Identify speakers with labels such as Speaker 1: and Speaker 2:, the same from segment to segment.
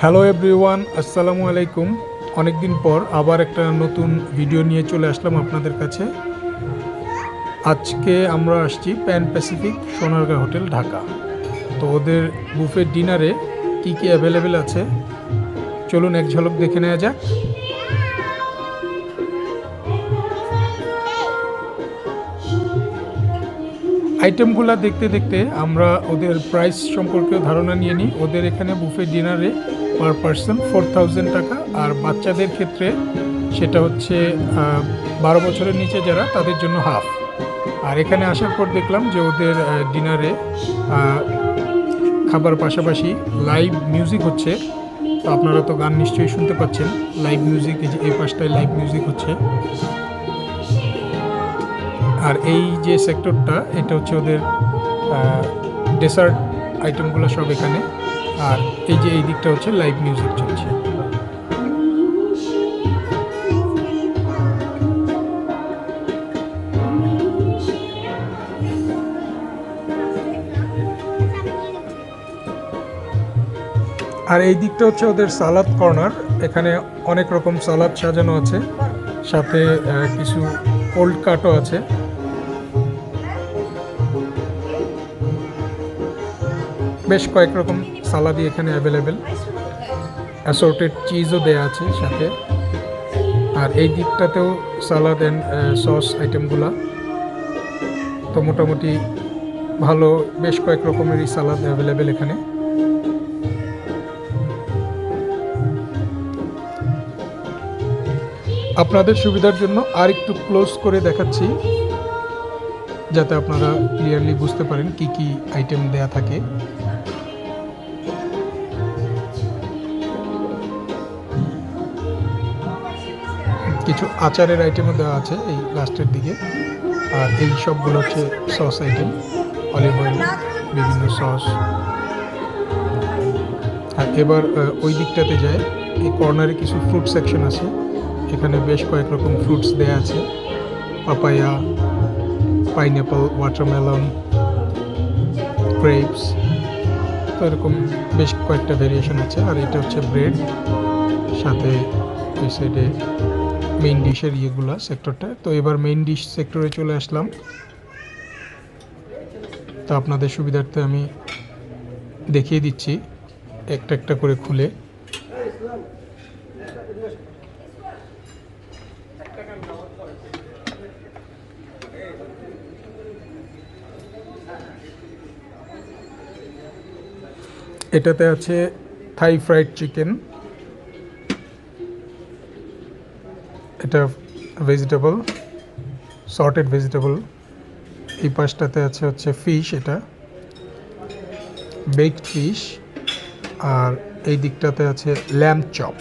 Speaker 1: Hello everyone, আসসালামু আলাইকুম। অনেক দিন পর আবার একটা নতুন ভিডিও নিয়ে চলে আসলাম আপনাদের কাছে। আজকে আমরা আসছি pan Pacific Sonargaon hotel, Dhaka. তো ওদের বুফে ডিনারে কি কি অ্যাভেলেবেল আছে চলুন এক ঝলক দেখে নেওয়া যাক। আইটেমগুলো দেখতে দেখতে আমরা ওদের প্রাইস সম্পর্কে ধারণা নিয়ে নিই। ওদের এখানে বুফে ডিনারে পার পারসন 4000 টাকা, আর বাচ্চাদের ক্ষেত্রে সেটা হচ্ছে 12 বছরের নিচে যারা, তাদের জন্য হাফ। আর এখানে আসার পর দেখলাম যে ওদের ডিনারে খাবার পাশাপাশি লাইভ মিউজিক হচ্ছে। তো আপনারা তো গান নিশ্চয়ই শুনতে পাচ্ছেন। লাইভ মিউজিক, এই যে এই পাশটায় লাইভ মিউজিক হচ্ছে। আর এই যে সেক্টরটা, এটা হচ্ছে ওদের ডেসার্ট আইটেমগুলো সব এখানে। আর এই যে এই দিকটা হচ্ছে লাইভ মিউজিক চলছে। আর এই দিকটা হচ্ছে ওদের সালাদ কর্নার। এখানে অনেক রকম সালাদ সাজানো আছে, সাথে কিছু কোল্ড কাটও আছে। বেশ কয়েক রকম সালাদই এখানে অ্যাভেলেবেল, অ্যাসর্টেড চিজও দেয়া আছে সাথে। আর এই দিকটাতেও সালাদ অ্যান্ড সস আইটেমগুলা। তো মোটামুটি ভালো, বেশ কয়েক রকমেরই সালাদ অ্যাভেলেবেল এখানে। আপনাদের সুবিধার জন্য আর একটু ক্লোজ করে দেখাচ্ছি, যাতে আপনারা ক্লিয়ারলি বুঝতে পারেন কি কি আইটেম দেয়া থাকে। কিছু আচারের আইটেমও দেওয়া আছে এই লাস্টের দিকে। আর এই সবগুলো হচ্ছে সস আইটেম, অলিভ অয়েল, বিভিন্ন সস। আর এবার ওই দিকটাতে যায়, এই কর্নারে কিছু ফ্রুট সেকশন আছে। এখানে বেশ কয়েক রকম ফ্রুটস দেয়া আছে, পাপায়া, পাইনঅ্যাপল, ওয়াটারমেলন, গ্রেপস। তো এরকম বেশ কয়েকটা ভেরিয়েশন আছে। আর এটা হচ্ছে ব্রেড, সাথে ওই সাইডে মেইন ডিশের ইয়েগুলা সেক্টরটা। তো এবার মেইন ডিশ সেক্টরে চলে আসলাম। তো আপনাদের সুবিধার্থে আমি দেখিয়ে দিচ্ছি একটা একটা করে খুলে। এটাতে আছে থাই ফ্রাইড চিকেন, এটা ভেজিটেবল, সর্টেড ভেজিটেবল। এই পাশটাতে আছে হচ্ছে ফিশ, এটা বেকড ফিশ। আর এই দিকটাতে আছে ল্যাম্ব চপ।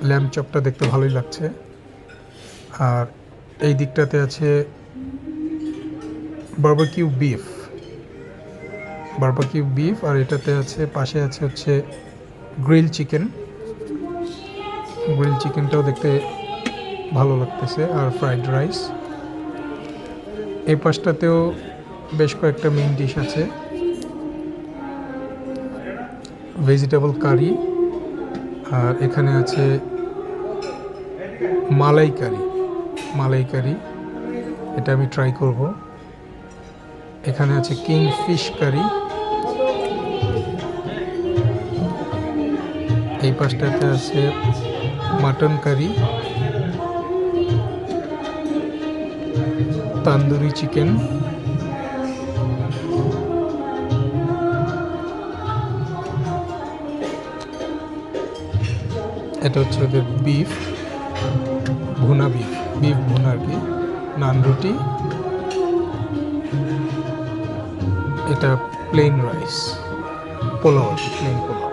Speaker 1: ল্যাম্ব চপটা দেখতে ভালোই লাগছে। আর এই দিকটাতে আছে বারবিকিউ বিফ, বারবিকিউ বিফ। আর এটাতে আছে, পাশে আছে হচ্ছে গ্রিল চিকেন। গ্রিল চিকেনটাও দেখতে ভালো লাগতেছে। আর ফ্রাইড রাইস। এই পাশটাতেও বেশ কয়েকটা মেইন ডিশ আছে, ভেজিটেবল কারি। আর এখানে আছে মালাই কারি, মালাই কারি, এটা আমি ট্রাই করব। এখানে আছে কিং ফিশ কারি। এই পাশটাতে আছে মাটন কারি, তান্দুরি চিকেন। এটা হচ্ছে ওদের বিফ ভুনা, বিফ বিফ ভুনা আর কি, নান রুটি। এটা plain rice, pulao, plain pulao.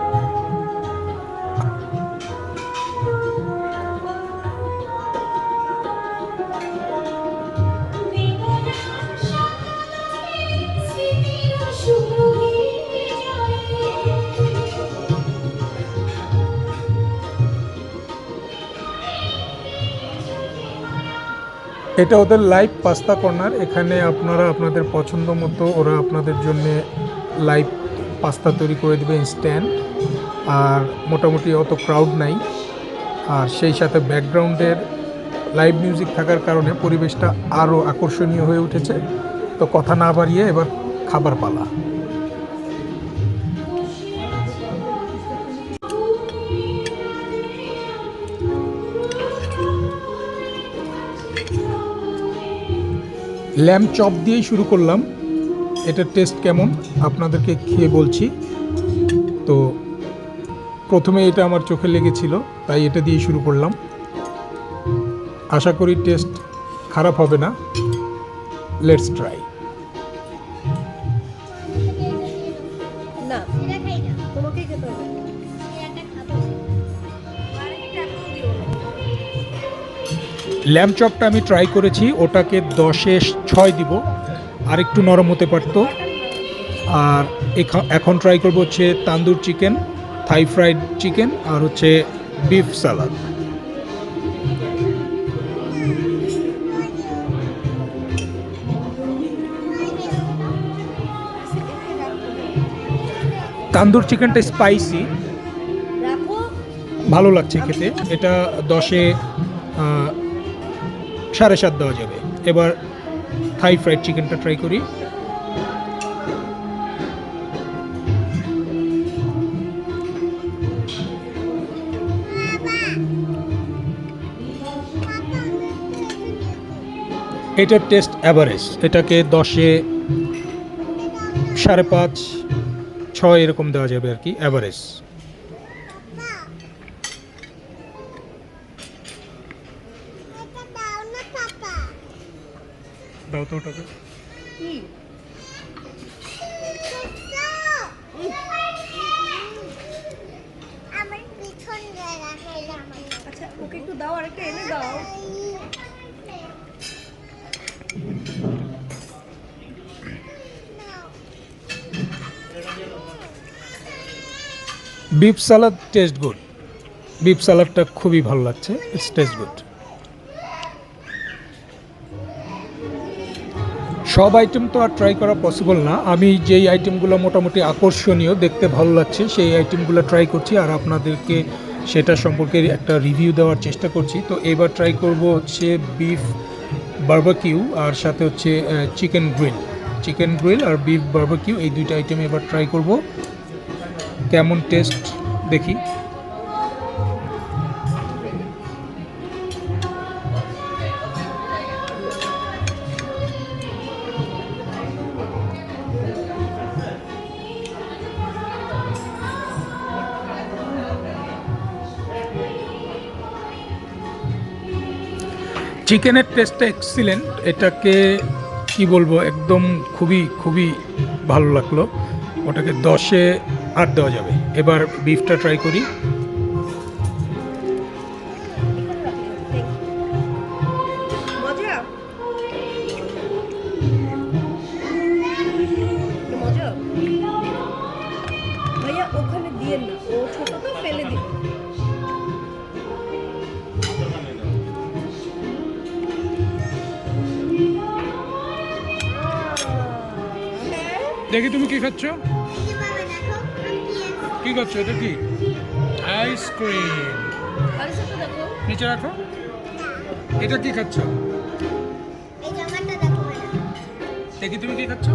Speaker 1: এটা ওদের লাইভ পাস্তা কর্নার। এখানে আপনারা আপনাদের পছন্দ মতো, ওরা আপনাদের জন্য লাইভ পাস্তা তৈরি করে দেবে ইনস্ট্যান্ট। আর মোটামুটি অত ক্রাউড নাই, আর সেই সাথে ব্যাকগ্রাউন্ডের লাইভ মিউজিক থাকার কারণে পরিবেশটা আরও আকর্ষণীয় হয়ে উঠেছে। তো কথা না বাড়িয়ে এবার খাবার পালা। ল্যাম্ব চপ দিয়েই শুরু করলাম। এটার টেস্ট কেমন আপনাদেরকে খেয়ে বলছি। তো প্রথমে এটা আমার চোখে লেগেছিল, তাই এটা দিয়ে শুরু করলাম। আশা করি টেস্ট খারাপ হবে না। Let's try. ল্যাম্ব চপটা আমি ট্রাই করেছি, ওটাকে 10-এ 6 দিব, আর একটু নরম হতে পারতো। আর এখন ট্রাই করবো হচ্ছে tandoori chicken, Thai fried chicken, আর হচ্ছে বিফ সালাদ। তান্দুর চিকেনটা স্পাইসি, ভালো লাগছে খেতে। এটা 10-এ 7.5 দেওয়া যাবে। এবার থাই ফ্রাইড চিকেনটা ট্রাই করি। এটার টেস্ট অ্যাভারেজ, এটাকে 10-এ 5.5 6 এরকম দেওয়া যাবে আর কি, অ্যাভারেজ। দাও তো ওটাকে।
Speaker 2: আচ্ছা ওকে একটু দাও, আর একটা এনে দাও।
Speaker 1: বিফ সালাদ টেস্ট গুড, বিফ সালাদটা খুবই ভালো লাগছে, ইটস টেস্ট গুড। সব আইটেম তো আর ট্রাই করা পসিবল না। আমি যেই আইটেমগুলো মোটামুটি আকর্ষণীয়, দেখতে ভালো লাগছে, সেই আইটেমগুলো ট্রাই করছি আর আপনাদেরকে সেটা সম্পর্কে একটা রিভিউ দেওয়ার চেষ্টা করছি। তো এবার ট্রাই করব হচ্ছে বিফ বারবিকিউ, আর সাথে হচ্ছে চিকেন গ্রিল আর বিফ বারবিকিউ, এই দুইটা আইটেম এবার ট্রাই করব। কেমন টেস্ট দেখি। চিকেনের টেস্টটা এক্সিলেন্ট, এটাকে কি বলবো, একদম খুবই খুবই ভালো লাগলো। ওটাকে 10-এ 8 দেওয়া যাবে। এবার বিফটা ট্রাই করি।
Speaker 2: মজা মজা ভাইয়া, ওখানে দিয়ে না, ও ছোট তো, ফেলে দিন।
Speaker 1: দেখি তুমি কি খাচ্ছ, কি খাচ্ছ? এটা কি আইসক্রিম? নিচে রাখো। এটা কি খাচ্ছ? দেখি তুমি কি খাচ্ছ।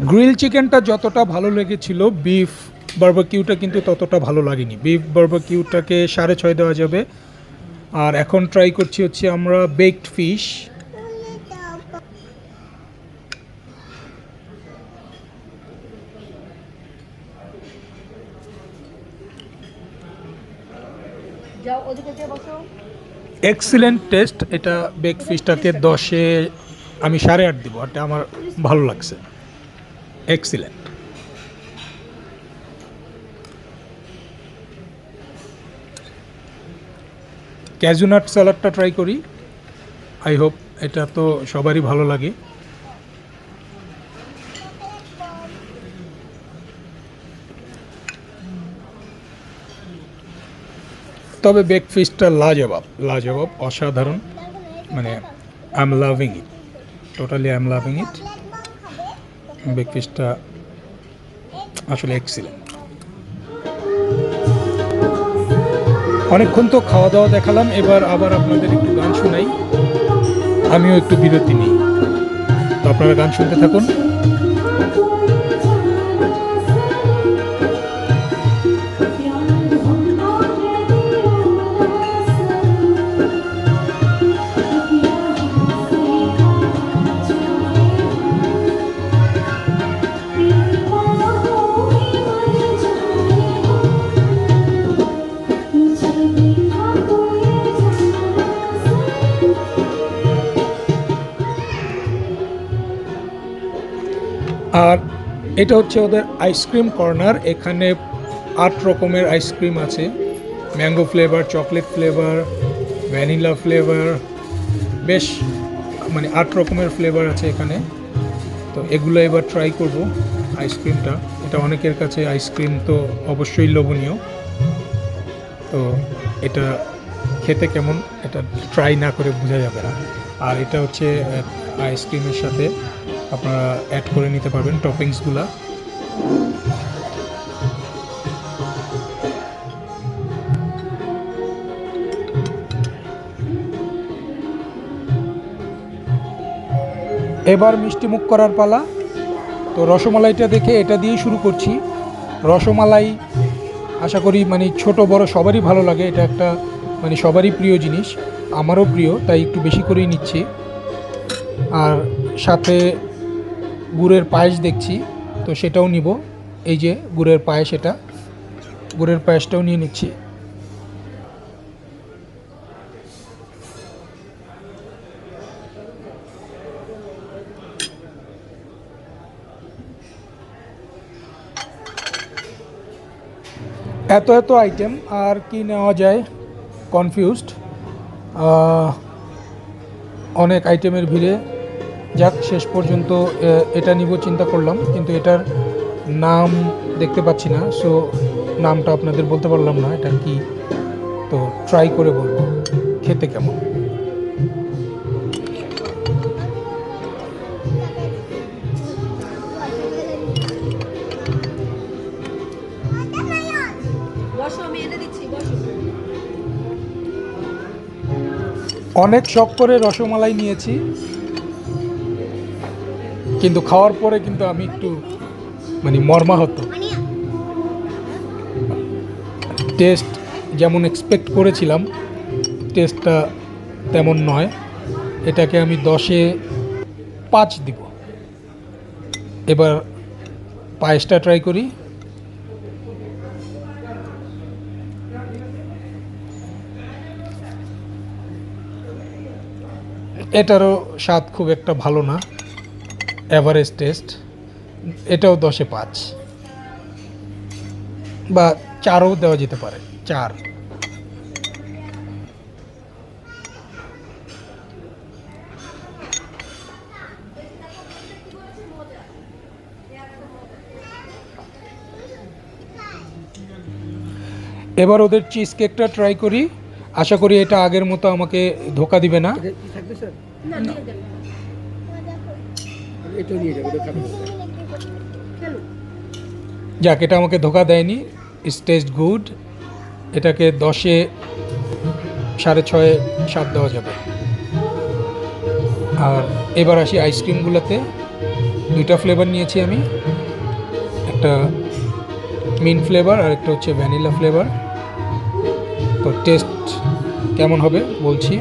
Speaker 1: গ্রিল চিকেনটা যতটা ভালো লেগেছিল, বিফ বারবিকিউটা কিন্তু ততটা ভালো লাগেনি। বিফ বারবিকিউটাকে 6.5 দেওয়া যাবে। আর এখন ট্রাই করছি হচ্ছে আমরা বেকড ফিশ। Excellent test. এটা বেকড ফিশটাকে 10-এ আমি 8.5 দিব, এটা আমার ভালো লাগছে, এক্সিলেন্ট। ক্যাজু নাট স্যালাডটা ট্রাই করি, আই হোপ এটা তো সবারই ভালো লাগে। তবে ব্রেকফাস্টটা লাজবাব লাজবাব, অসাধারণ, মানে I am loving it, totally I am loving ইট। ব্রেকফাস্টটা আসলে এক্সিলেন্ট। অনেকক্ষণ তো খাওয়া দাওয়া দেখালাম, এবার আবার আপনাদের একটু গান শোনাই, আমিও একটু বিরতি নিই। তো আপনারা গান শুনতে থাকুন। আর এটা হচ্ছে ওদের আইসক্রিম কর্নার। এখানে 8 রকমের আইসক্রিম আছে, mango flavour, chocolate flavour, vanilla flavour, বেশ মানে 8 রকমের ফ্লেভার আছে এখানে। তো এগুলো এবার ট্রাই করব আইসক্রিমটা। এটা অনেকের কাছে আইসক্রিম তো অবশ্যই লোভনীয়, তো এটা খেতে কেমন এটা ট্রাই না করে বোঝা যাবে না। আর এটা হচ্ছে আইসক্রিমের সাথে আপনারা অ্যাড করে নিতে পারবেন টপিংসগুলা। এবার মিষ্টি মুখ করার পালা। তো রসমালাইটা দেখে এটা দিয়েই শুরু করছি। রসমালাই আশা করি মানে ছোট বড় সবারই ভালো লাগে, এটা একটা মানে সবারই প্রিয় জিনিস, আমারও প্রিয়, তাই একটু বেশি করেই নিচ্ছি। আর সাথে গুড়ের পায়েস দেখছি, তো সেটাও নিব। এই যে গুড়ের পায়েস, এটা গুড়ের পায়েসটাও নিয়ে নিচ্ছি। এত এত আইটেম আর কি নেওয়া যায়, কনফিউজড। অনেক আইটেমের ভিড়ে যাক শেষ পর্যন্ত এটা নিব চিন্তা করলাম, কিন্তু এটার নাম দেখতে পাচ্ছি না, সো নামটা আপনাদের বলতে পারলাম না এটা কি। তো ট্রাই করে বলবো খেতে কেমন।
Speaker 2: বসো, আমি এনে দিচ্ছি, বসো।
Speaker 1: অনেক শখ করে রসমালাই নিয়েছি, কিন্তু খাওয়ার পরে কিন্তু আমি একটু মানে মর্মাহত। টেস্ট যেমন এক্সপেক্ট করেছিলাম টেস্টটা তেমন নয়। এটাকে আমি 10-এ 5 দিব। এবার পায়েসটা ট্রাই করি। এটারও স্বাদ খুব একটা ভালো না, অ্যাভারেজ টেস্ট। এটাও 10-এ 5 বা 4ও দেওয়া যেতে পারে, 4। এবার ওদের চিজ কেকটা ট্রাই করি, আশা করি এটা আগের মতো আমাকে ধোকা দিবে না।
Speaker 2: না, দিয়ে দেন। খেলো।
Speaker 1: যাক, এটা আমাকে ধোকা দেয়নি, ইটস টেস্ট গুড। এটাকে 10-এ 6.5 7 দেওয়া যাবে। আর এবার আসি আইসক্রিমগুলোতে। 2টা ফ্লেভার নিয়েছি আমি, একটা মিন্ট ফ্লেভার আর একটা হচ্ছে ভ্যানিলা ফ্লেভার। তো টেস্ট কেমন হবে বলছি।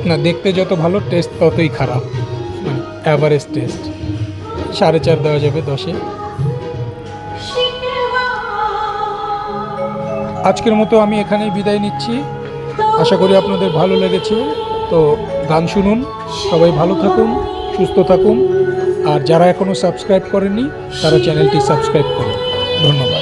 Speaker 1: না, দেখতে যত ভালো টেস্ট ততই খারাপ, মানে অ্যাভারেজ টেস্ট। 4.5 দেওয়া যাবে 10-এ। আজকের মতো আমি এখানেই বিদায় নিচ্ছি, আশা করি আপনাদের ভালো লেগেছে। তো গান শুনুন, সবাই ভালো থাকুন, সুস্থ থাকুন। আর যারা এখনও সাবস্ক্রাইব করেননি তারা চ্যানেলটি সাবস্ক্রাইব করুন। ধন্যবাদ।